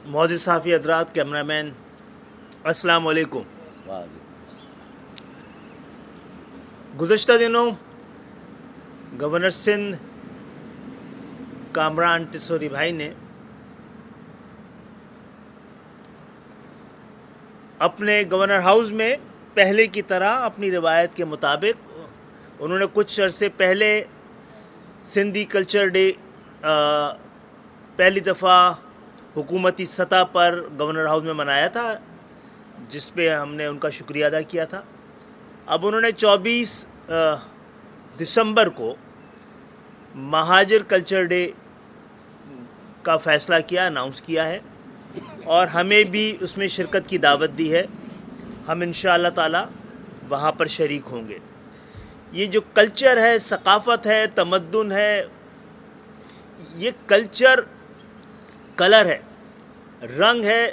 معزز صحافی حضرات، کیمرہ مین، السلام علیکم۔ گزشتہ دنوں گورنر سندھ کامران ٹسوری بھائی نے اپنے گورنر ہاؤس میں پہلے کی طرح اپنی روایت کے مطابق انہوں نے کچھ عرصے پہلے سندھی کلچر ڈے پہلی دفعہ حکومتی سطح پر گورنر ہاؤس میں منایا تھا، جس پہ ہم نے ان کا شکریہ ادا کیا تھا۔ اب انہوں نے 24 دسمبر کو مہاجر کلچر ڈے کا فیصلہ کیا، اناؤنس کیا ہے، اور ہمیں بھی اس میں شرکت کی دعوت دی ہے۔ ہم انشاءاللہ تعالی وہاں پر شریک ہوں گے۔ یہ جو کلچر ہے، ثقافت ہے، تمدن ہے، یہ کلچر کلر ہے، رنگ ہے،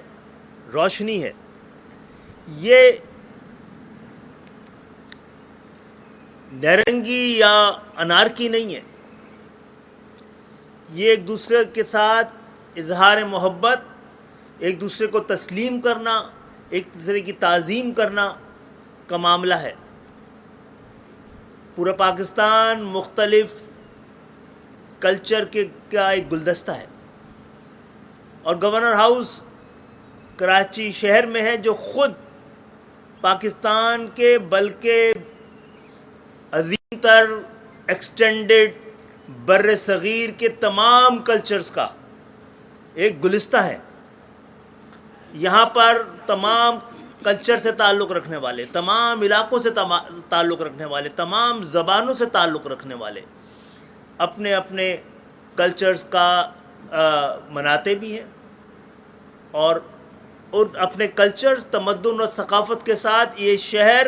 روشنی ہے۔ یہ نارنگی یا انارکی نہیں ہے۔ یہ ایک دوسرے کے ساتھ اظہار محبت، ایک دوسرے کو تسلیم کرنا، ایک دوسرے کی تعظیم کرنا کا معاملہ ہے۔ پورا پاکستان مختلف کلچر کا ایک گلدستہ ہے، اور گورنر ہاؤس کراچی شہر میں ہے، جو خود پاکستان کے بلکہ عظیم تر ایکسٹینڈڈ بر صغیر کے تمام کلچرز کا ایک گلستہ ہے۔ یہاں پر تمام کلچر سے تعلق رکھنے والے، تمام علاقوں سے تعلق رکھنے والے، تمام زبانوں سے تعلق رکھنے والے اپنے اپنے کلچرز کا مناتے بھی ہیں، اور اپنے کلچرز، تمدن اور ثقافت کے ساتھ یہ شہر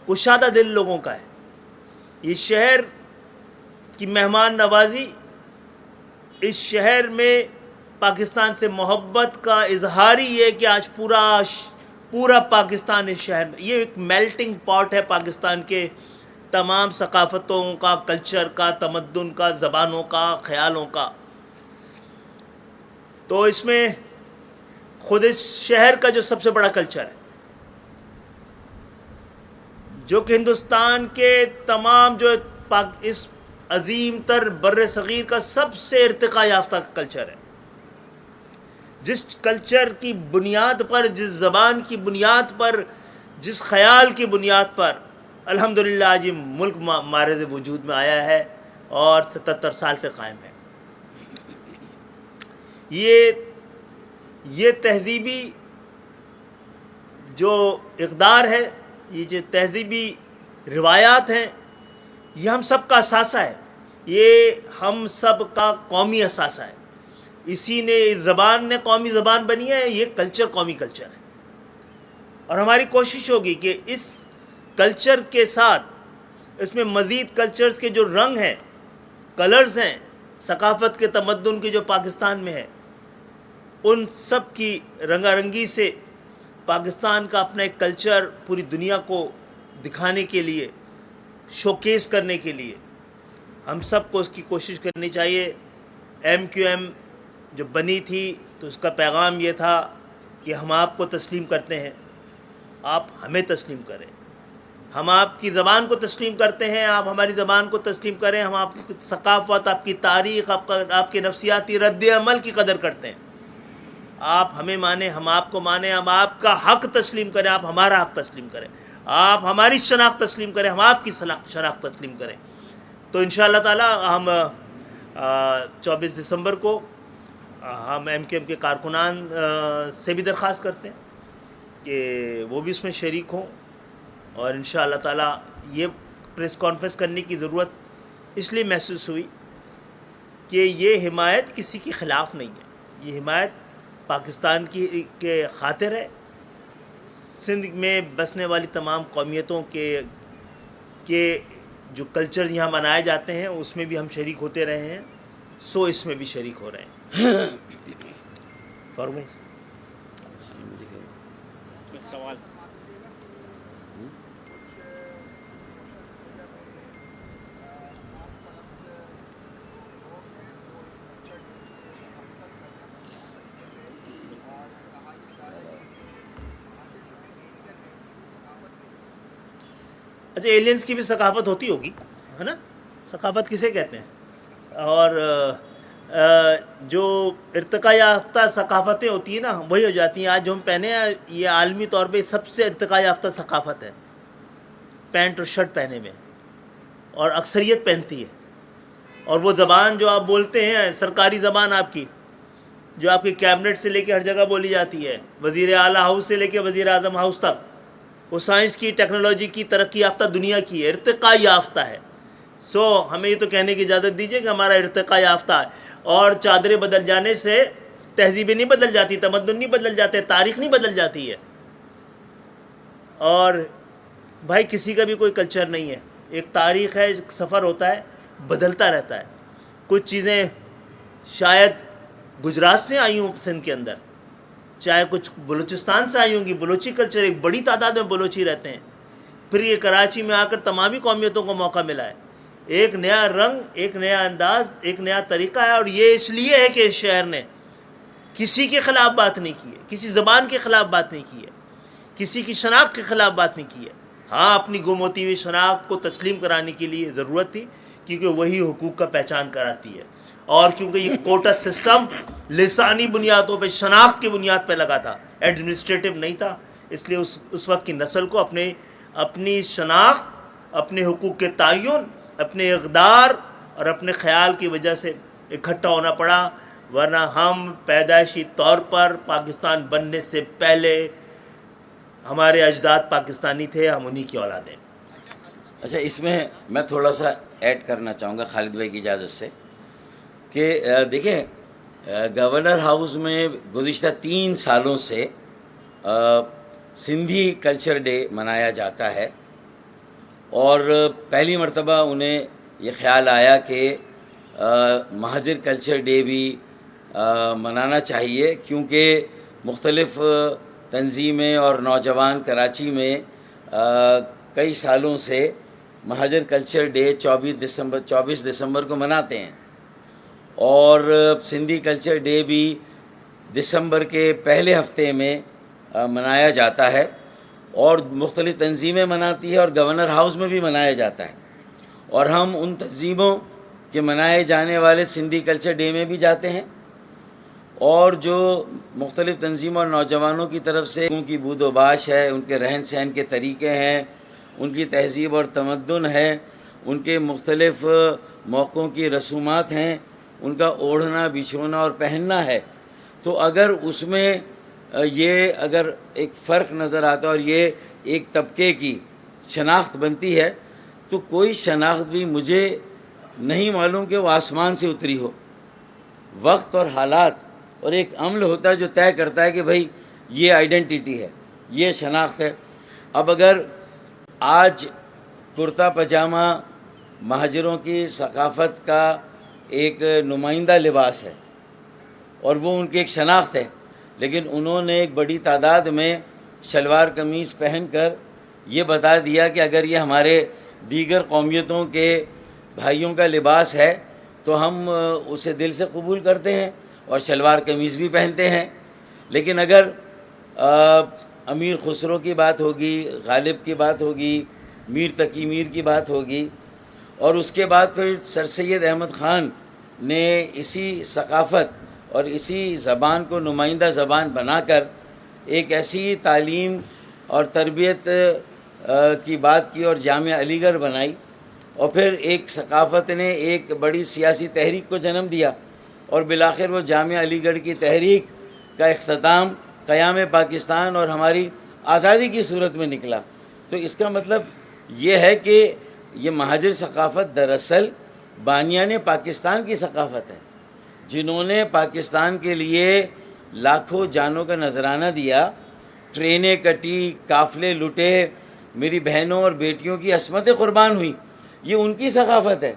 کشادہ دل لوگوں کا ہے۔ یہ شہر کی مہمان نوازی، اس شہر میں پاکستان سے محبت کا اظہار ہی یہ کہ آج پورا پاکستان اس شہر میں، یہ ایک میلٹنگ پاٹ ہے پاکستان کے تمام ثقافتوں کا، کلچر کا، تمدن کا، زبانوں کا، خیالوں کا۔ تو اس میں خود اس شہر کا جو سب سے بڑا کلچر ہے، جو کہ ہندوستان کے تمام جو اس عظیم تر بر صغیر کا سب سے ارتقا یافتہ کلچر ہے، جس کلچر کی بنیاد پر، جس زبان کی بنیاد پر، جس خیال کی بنیاد پر الحمدللہ آج یہ ملک معرض وجود میں آیا ہے اور 77 سال سے قائم ہے۔ یہ تہذیبی جو اقدار ہے، یہ جو تہذیبی روایات ہیں، یہ ہم سب کا اثاثہ ہے، یہ ہم سب کا قومی اثاثہ ہے۔ اسی نے، اس زبان نے قومی زبان بنی ہے، یہ کلچر قومی کلچر ہے، اور ہماری کوشش ہوگی کہ اس کلچر کے ساتھ اس میں مزید کلچرز کے جو رنگ ہیں، کلرز ہیں، ثقافت کے، تمدن کے جو پاکستان میں ہے، ان سب کی رنگا رنگی سے پاکستان کا اپنا ایک کلچر پوری دنیا کو دکھانے کے لیے، شوکیس کرنے کے لیے ہم سب کو اس کی کوشش کرنی چاہیے۔ MQM جو بنی تھی تو اس کا پیغام یہ تھا کہ ہم آپ کو تسلیم کرتے ہیں، آپ ہمیں تسلیم کریں۔ ہم آپ کی زبان کو تسلیم کرتے ہیں، آپ ہماری زبان کو تسلیم کریں۔ ہم آپ کی ثقافت، آپ کی تاریخ، آپ کے نفسیاتی رد عمل کی قدر کرتے ہیں۔ آپ ہمیں مانیں، ہم آپ کو مانیں، ہم آپ کا حق تسلیم کریں، آپ ہمارا حق تسلیم کریں، آپ ہماری شناخت تسلیم کریں، ہم آپ کی شناخت تسلیم کریں۔ تو انشاءاللہ تعالی ہم 24 دسمبر کو ہم MQM کے کارکنان سے بھی درخواست کرتے ہیں کہ وہ بھی اس میں شریک ہوں، اور انشاءاللہ تعالی یہ پریس کانفرنس کرنے کی ضرورت اس لیے محسوس ہوئی کہ یہ حمایت کسی کے خلاف نہیں ہے، یہ حمایت پاکستان کے خاطر ہے۔ سندھ میں بسنے والی تمام قومیتوں کے جو کلچر یہاں منائے جاتے ہیں، اس میں بھی ہم شریک ہوتے رہے ہیں، سو اس میں بھی شریک ہو رہے ہیں۔ فاروق بھائی سوال اچھا ایلینز کی بھی ثقافت ہوتی ہوگی ہے نا, ثقافت کسے کہتے ہیں, اور جو ارتقاء یافتہ ثقافتیں ہوتی ہیں نا وہی ہو جاتی ہیں. آج جو ہم پہنے ہیں یہ عالمی طور پہ سب سے ارتقاء یافتہ ثقافت ہے, پینٹ اور شرٹ پہنے میں, اور اکثریت پہنتی ہے. اور وہ زبان جو آپ بولتے ہیں سرکاری زبان آپ کی, جو آپ کی کیبنٹ سے لے کے ہر جگہ بولی جاتی ہے, وزیر اعلیٰ ہاؤس سے لے کے وزیر اعظم ہاؤس تک, وہ سائنس کی ٹیکنالوجی کی ترقی یافتہ دنیا کی ہے, ارتقاء یافتہ ہے. سو ہمیں یہ تو کہنے کی اجازت دیجیے کہ ہمارا ارتقاء یافتہ ہے. اور چادریں بدل جانے سے تہذیبیں نہیں بدل جاتی, تمدن نہیں بدل جاتے, تاریخ نہیں بدل جاتی ہے. اور بھائی کسی کا بھی کوئی کلچر نہیں ہے, ایک تاریخ ہے, ایک سفر ہوتا ہے, بدلتا رہتا ہے. کچھ چیزیں شاید گجرات سے آئی ہوں سندھ کے اندر, چاہے کچھ بلوچستان سے آئی ہوں گی, بلوچی کلچر, ایک بڑی تعداد میں بلوچی رہتے ہیں. پھر یہ کراچی میں آ کر تمامی قومیتوں کو موقع ملا ہے. ایک نیا رنگ, ایک نیا انداز, ایک نیا طریقہ ہے. اور یہ اس لیے ہے کہ اس شہر نے کسی کے خلاف بات نہیں کی ہے, کسی زبان کے خلاف بات نہیں کی ہے, کسی کی شناخت کے خلاف بات نہیں کی ہے. ہاں اپنی گم ہوتی ہوئی شناخت کو تسلیم کرانے کے لیے ضرورت تھی, کیونکہ وہی حقوق کا پہچان کراتی ہے. اور کیونکہ یہ کوٹا سسٹم لسانی بنیادوں پہ, شناخت کی بنیاد پہ لگا تھا, ایڈمنسٹریٹو نہیں تھا, اس لیے اس وقت کی نسل کو اپنی شناخت, اپنے حقوق کے تعین, اپنے اقدار اور اپنے خیال کی وجہ سے اکٹھا ہونا پڑا. ورنہ ہم پیدائشی طور پر پاکستان بننے سے پہلے ہمارے اجداد پاکستانی تھے, ہم انہی کی اولادیں. اچھا اس میں میں تھوڑا سا ایڈ کرنا چاہوں گا خالد بھائی کی اجازت سے, کہ دیکھیں گورنر ہاؤس میں گزشتہ 3 سالوں سے سندھی کلچر ڈے منایا جاتا ہے. اور پہلی مرتبہ انہیں یہ خیال آیا کہ مہاجر کلچر ڈے بھی منانا چاہیے, کیونکہ مختلف تنظیمیں اور نوجوان کراچی میں کئی سالوں سے مہاجر کلچر ڈے 24 دسمبر کو مناتے ہیں. اور سندھی کلچر ڈے بھی دسمبر کے پہلے ہفتے میں منایا جاتا ہے, اور مختلف تنظیمیں مناتی ہے, اور گورنر ہاؤس میں بھی منایا جاتا ہے. اور ہم ان تنظیموں کے منائے جانے والے سندھی کلچر ڈے میں بھی جاتے ہیں. اور جو مختلف تنظیموں اور نوجوانوں کی طرف سے ان کی بود و باش ہے, ان کے رہن سہن کے طریقے ہیں, ان کی تہذیب اور تمدن ہے, ان کے مختلف موقعوں کی رسومات ہیں, ان کا اوڑھنا بچھونا اور پہننا ہے. تو اگر اس میں یہ اگر ایک فرق نظر آتا ہے اور یہ ایک طبقے کی شناخت بنتی ہے, تو کوئی شناخت بھی مجھے نہیں معلوم کہ وہ آسمان سے اتری ہو. وقت اور حالات اور ایک عمل ہوتا ہے جو طے کرتا ہے کہ بھائی یہ آئیڈینٹیٹی ہے, یہ شناخت ہے. اب اگر آج کرتا پاجامہ مہاجروں کی ثقافت کا ایک نمائندہ لباس ہے اور وہ ان کی ایک شناخت ہے, لیکن انہوں نے ایک بڑی تعداد میں شلوار قمیص پہن کر یہ بتا دیا کہ اگر یہ ہمارے دیگر قومیتوں کے بھائیوں کا لباس ہے تو ہم اسے دل سے قبول کرتے ہیں اور شلوار قمیص بھی پہنتے ہیں. لیکن اگر امیر خسرو کی بات ہوگی, غالب کی بات ہوگی, میر تقی میر کی بات ہوگی, اور اس کے بعد پھر سر سید احمد خان نے اسی ثقافت اور اسی زبان کو نمائندہ زبان بنا کر ایک ایسی تعلیم اور تربیت کی بات کی اور جامعہ علی گڑھ بنائی, اور پھر ایک ثقافت نے ایک بڑی سیاسی تحریک کو جنم دیا, اور بالآخر وہ جامعہ علی گڑھ کی تحریک کا اختتام قیام پاکستان اور ہماری آزادی کی صورت میں نکلا. تو اس کا مطلب یہ ہے کہ یہ مہاجر ثقافت دراصل بانیان پاکستان کی ثقافت ہے, جنہوں نے پاکستان کے لیے لاکھوں جانوں کا نذرانہ دیا, ٹرینیں کٹی, قافلے لٹے, میری بہنوں اور بیٹیوں کی عصمتیں قربان ہوئیں. یہ ان کی ثقافت ہے.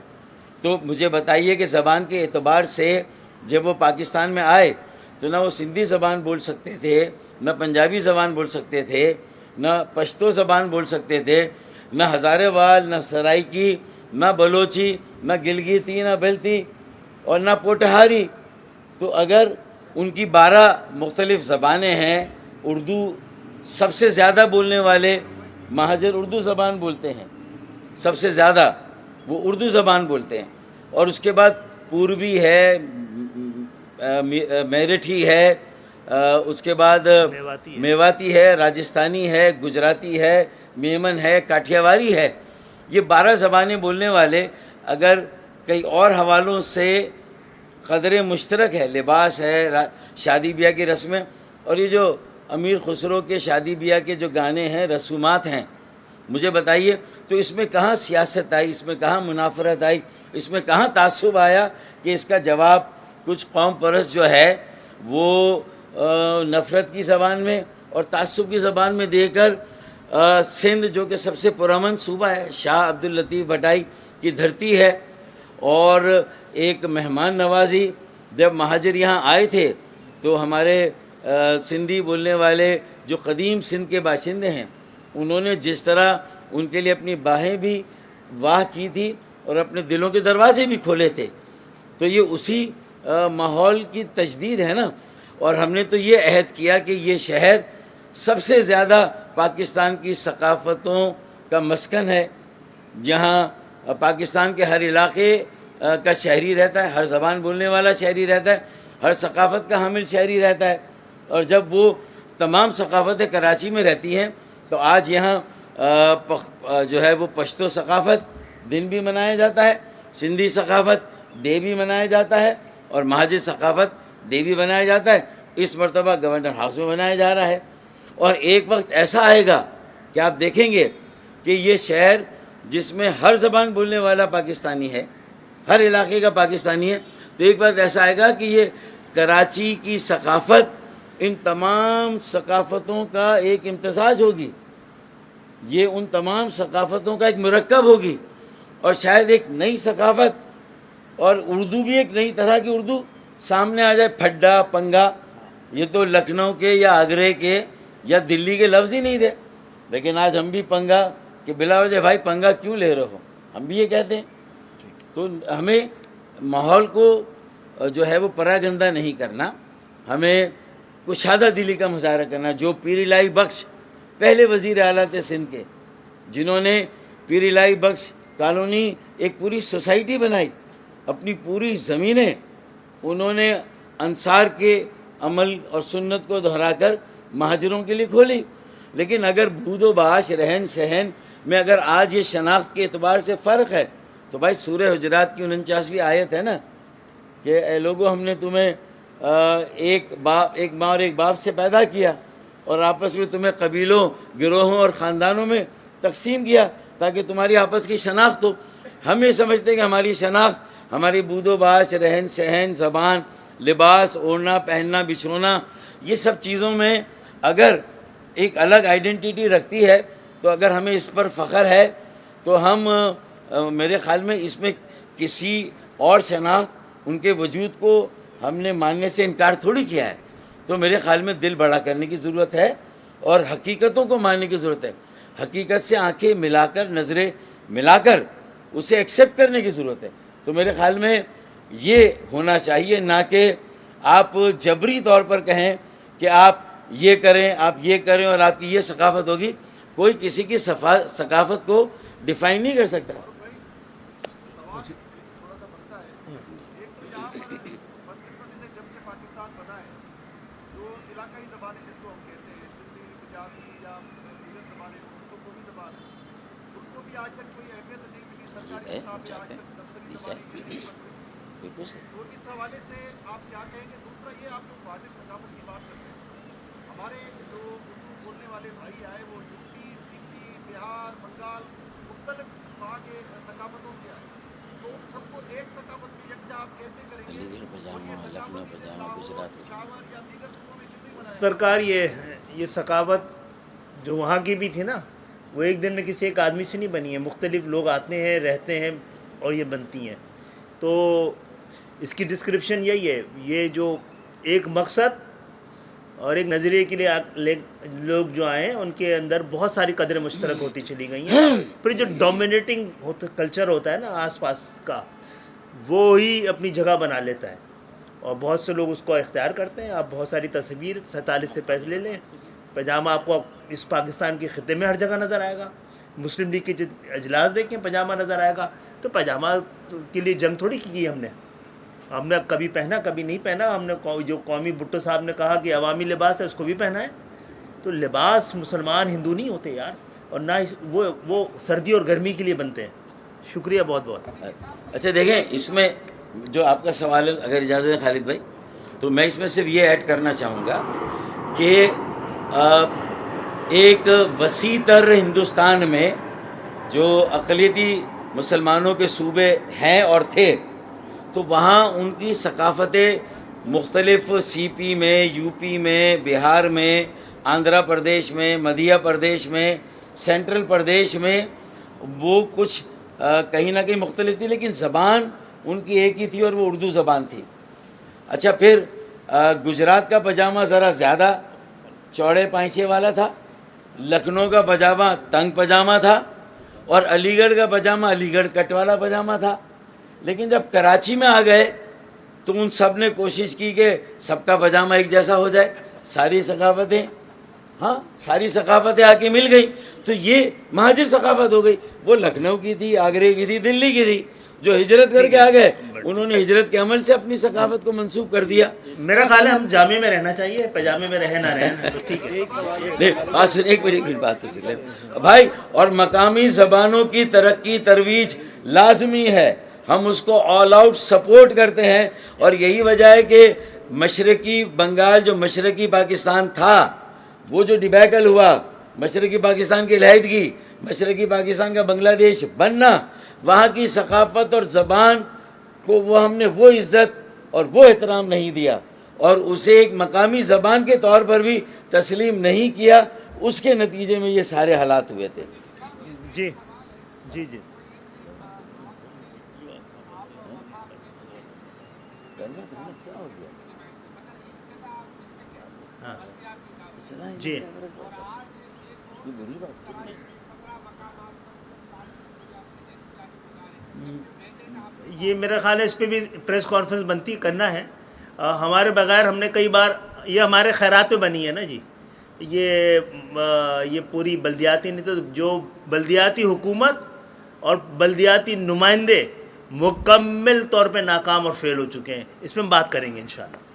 تو مجھے بتائیے کہ زبان کے اعتبار سے جب وہ پاکستان میں آئے تو نہ وہ سندھی زبان بول سکتے تھے, نہ پنجابی زبان بول سکتے تھے, نہ پشتو زبان بول سکتے تھے, نہ ہزارے وال, نہ سرائکی, نہ بلوچی, نہ گلگیتی, نہ بلتی, اور نہ پوٹہاری. تو اگر ان کی 12 مختلف زبانیں ہیں, اردو سب سے زیادہ بولنے والے مہاجر اردو زبان بولتے ہیں, سب سے زیادہ وہ اردو زبان بولتے ہیں، اور اس کے بعد پوربی ہے، میرٹھی ہے، اس کے بعد میواتی ہے، راجستھانی ہے، گجراتی ہے، میمن ہے، کاٹھیاواری ہے۔ یہ 12 زبانیں بولنے والے اگر کئی اور حوالوں سے قدر مشترک ہے، لباس ہے، شادی بیاہ کی رسمیں، اور یہ جو امیر خسرو کے شادی بیاہ کے جو گانے ہیں، رسومات ہیں، مجھے بتائیے تو اس میں کہاں سیاست آئی، اس میں کہاں منافرت آئی، اس میں کہاں تعصب آیا کہ اس کا جواب کچھ قوم پرست جو ہے وہ نفرت کی زبان میں اور تعصب کی زبان میں دے کر سندھ جو کہ سب سے پرامن صوبہ ہے، شاہ عبداللطیف بھٹائی کی دھرتی ہے، اور ایک مہمان نوازی، جب مہاجر یہاں آئے تھے تو ہمارے سندھی بولنے والے جو قدیم سندھ کے باشندے ہیں، انہوں نے جس طرح ان کے لیے اپنی باہیں بھی واہ کی تھی اور اپنے دلوں کے دروازے بھی کھولے تھے، تو یہ اسی ماحول کی تجدید ہے نا۔ اور ہم نے تو یہ عہد کیا کہ یہ شہر سب سے زیادہ پاکستان کی ثقافتوں کا مسکن ہے، جہاں پاکستان کے ہر علاقے کا شہری رہتا ہے، ہر زبان بولنے والا شہری رہتا ہے، ہر ثقافت کا حامل شہری رہتا ہے، اور جب وہ تمام ثقافتیں کراچی میں رہتی ہیں تو آج یہاں جو ہے وہ پشتو ثقافت دن بھی منایا جاتا ہے، سندھی ثقافت ڈے بھی منایا جاتا ہے، اور مہاجر ثقافت ڈے بھی منایا جاتا ہے۔ اس مرتبہ گورنر ہاؤس میں منایا جا رہا ہے، اور ایک وقت ایسا آئے گا کہ آپ دیکھیں گے کہ یہ شہر جس میں ہر زبان بولنے والا پاکستانی ہے، ہر علاقے کا پاکستانی ہے، تو ایک وقت ایسا آئے گا کہ یہ کراچی کی ثقافت ان تمام ثقافتوں کا ایک امتزاج ہوگی، یہ ان تمام ثقافتوں کا ایک مرکب ہوگی، اور شاید ایک نئی ثقافت، اور اردو بھی ایک نئی طرح کی اردو سامنے آ جائے۔ پھڈا، پنگا، یہ تو لکھنؤ کے یا آگرے کے یا دلی کے لفظ ہی نہیں تھے، لیکن آج ہم بھی پنگا کہ بلا وجہ بھائی پنگا کیوں لے رہے ہو، ہم بھی یہ کہتے ہیں۔ تو ہمیں ماحول کو جو ہے وہ پراگندہ نہیں کرنا، ہمیں کشادہ دلی کا مظاہرہ کرنا۔ جو پیر الہی بخش پہلے وزیر اعلیٰ تھے سندھ کے، جنہوں نے پیر الہی بخش کالونی ایک پوری سوسائٹی بنائی، اپنی پوری زمینیں انہوں نے انصار کے عمل اور سنت کو دہرا کر مہاجروں کے لیے کھولی۔ لیکن اگر بود و باش، رہن سہن میں اگر آج یہ شناخت کے اعتبار سے فرق ہے، تو بھائی سورہ حجرات کی 49ویں آیت ہے نا کہ اے لوگو ہم نے تمہیں ایک ماں اور ایک باپ سے پیدا کیا، اور آپس میں تمہیں قبیلوں، گروہوں اور خاندانوں میں تقسیم کیا تاکہ تمہاری آپس کی شناخت ہو۔ ہم یہ سمجھتے ہیں کہ ہماری شناخت ہماری بود و باش، رہن سہن، زبان، لباس، اوڑھنا پہننا، بچھونا، یہ سب چیزوں میں اگر ایک الگ آئیڈینٹیٹی رکھتی ہے، تو اگر ہمیں اس پر فخر ہے تو ہم میرے خیال میں اس میں کسی اور شناخت ان کے وجود کو ہم نے ماننے سے انکار تھوڑی کیا ہے۔ تو میرے خیال میں دل بڑا کرنے کی ضرورت ہے اور حقیقتوں کو ماننے کی ضرورت ہے، حقیقت سے آنکھیں ملا کر، نظریں ملا کر اسے ایکسیپٹ کرنے کی ضرورت ہے۔ تو میرے خیال میں یہ ہونا چاہیے، نہ کہ آپ جبری طور پر کہیں کہ آپ یہ کریں، آپ یہ کریں اور آپ کی یہ ثقافت ہوگی۔ کوئی کسی کی ثقافت کو ڈیفائن نہیں کر سکتا۔ بالکل تو اس حوالے سے آپ کیا کہیں گے؟ دوسرا یہ آپ لوگ واجب ثقافت کی بات کرتے ہیں، ہمارے جو اردو بولنے والے بھائی آئے وہ یوپی، سندھی، بہار، بنگال، مختلف وہاں کے ثقافتوں سے آئے، تو ان سب کو ایک ثقافت میں یکجا آپ کیسے کریں گے؟ علی گڑھ پاجامہ، لکھنؤ پاجامہ، گجرات پشاور یا دیگر صوبوں میں کتنی منائے؟ سرکار یہ ثقافت جو وہاں کی بھی تھی نا، وہ ایک دن میں کسی ایک آدمی سے نہیں بنی ہے، مختلف لوگ آتے ہیں، رہتے ہیں اور یہ بنتی ہیں۔ تو اس کی ڈسکرپشن یہی ہے، یہ جو ایک مقصد اور ایک نظریے کے لیے لوگ جو آئے ہیں ان کے اندر بہت ساری قدریں مشترک ہوتی چلی گئی ہیں، پھر جو ڈومینیٹنگ کلچر ہوتا ہے نا آس پاس کا، وہ ہی اپنی جگہ بنا لیتا ہے، اور بہت سے لوگ اس کو اختیار کرتے ہیں۔ آپ بہت ساری تصویر 47 سے پیسے لے لیں، پاجامہ آپ کو اس پاکستان کے خطے میں ہر جگہ نظر آئے گا، مسلم لیگ کے اجلاس دیکھیں پاجامہ نظر آئے گا. تو پاجامہ کے لیے جنگ تھوڑی کی ہم نے کبھی پہنا کبھی نہیں پہنا. ہم نے جو قومی بھٹو صاحب نے کہا کہ عوامی لباس ہے اس کو بھی پہنا ہے. تو لباس مسلمان ہندو نہیں ہوتے یار, اور نہ وہ سردی اور گرمی کے لیے بنتے ہیں. شکریہ بہت بہت. اچھا دیکھیں, اس میں جو آپ کا سوال ہے, اگر اجازت ہے خالد بھائی, تو میں اس میں صرف یہ ایڈ کرنا چاہوں گا کہ ایک وسیع تر ہندوستان میں جو اقلیتی مسلمانوں کے صوبے ہیں اور تھے, تو وہاں ان کی ثقافتیں مختلف سی پی میں, یو پی میں, بہار میں, آندھرا پردیش میں, مدھیہ پردیش میں, سینٹرل پردیش میں, وہ کچھ کہیں نہ کہیں مختلف تھی, لیکن زبان ان کی ایک ہی تھی اور وہ اردو زبان تھی. اچھا, پھر گجرات کا پاجامہ ذرا زیادہ چوڑے پائچے والا تھا, لکھنؤ کا پاجامہ تنگ پاجامہ تھا, اور علی گڑھ کا پاجامہ علی گڑھ کٹ والا پاجامہ تھا. لیکن جب کراچی میں آ گئے تو ان سب نے کوشش کی کہ سب کا پاجامہ ایک جیسا ہو جائے. ساری ثقافتیں آ کے مل گئی, تو یہ مہاجر ثقافت ہو گئی. وہ لکھنؤ کی تھی, آگرے کی تھی, دلی کی تھی. جو ہجرت کر کے آ گئے انہوں نے ہجرت کے عمل سے اپنی ثقافت کو منسوخ کر دیا. میرا خیال ہے ہم جامع میں رہنا چاہیے, پاجامے میں رہے نہ رہے. ٹھیک ہے, ایک منٹ بات تو سن لیں بھائی. اور مقامی زبانوں کی ترقی ترویج لازمی ہے, ہم اس کو آل آؤٹ سپورٹ کرتے ہیں. اور یہی وجہ ہے کہ مشرقی بنگال جو مشرقی پاکستان تھا, وہ جو ڈیبیکل ہوا, مشرقی پاکستان کی علیحدگی, مشرقی پاکستان کا بنگلہ دیش بننا, وہاں کی ثقافت اور زبان کو وہ ہم نے وہ عزت اور وہ احترام نہیں دیا, اور اسے ایک مقامی زبان کے طور پر بھی تسلیم نہیں کیا. اس کے نتیجے میں یہ سارے حالات ہوئے تھے. جی جی جی جی یہ میرا خیال ہے اس پہ بھی پریس کانفرنس بنتی کرنا ہے. ہمارے بغیر ہم نے کئی بار, یہ ہمارے خیرات پہ بنی ہے نا جی, یہ پوری بلدیاتی نہیں تو جو بلدیاتی حکومت اور بلدیاتی نمائندے مکمل طور پہ ناکام اور فیل ہو چکے ہیں. اس پہ ہم بات کریں گے انشاءاللہ.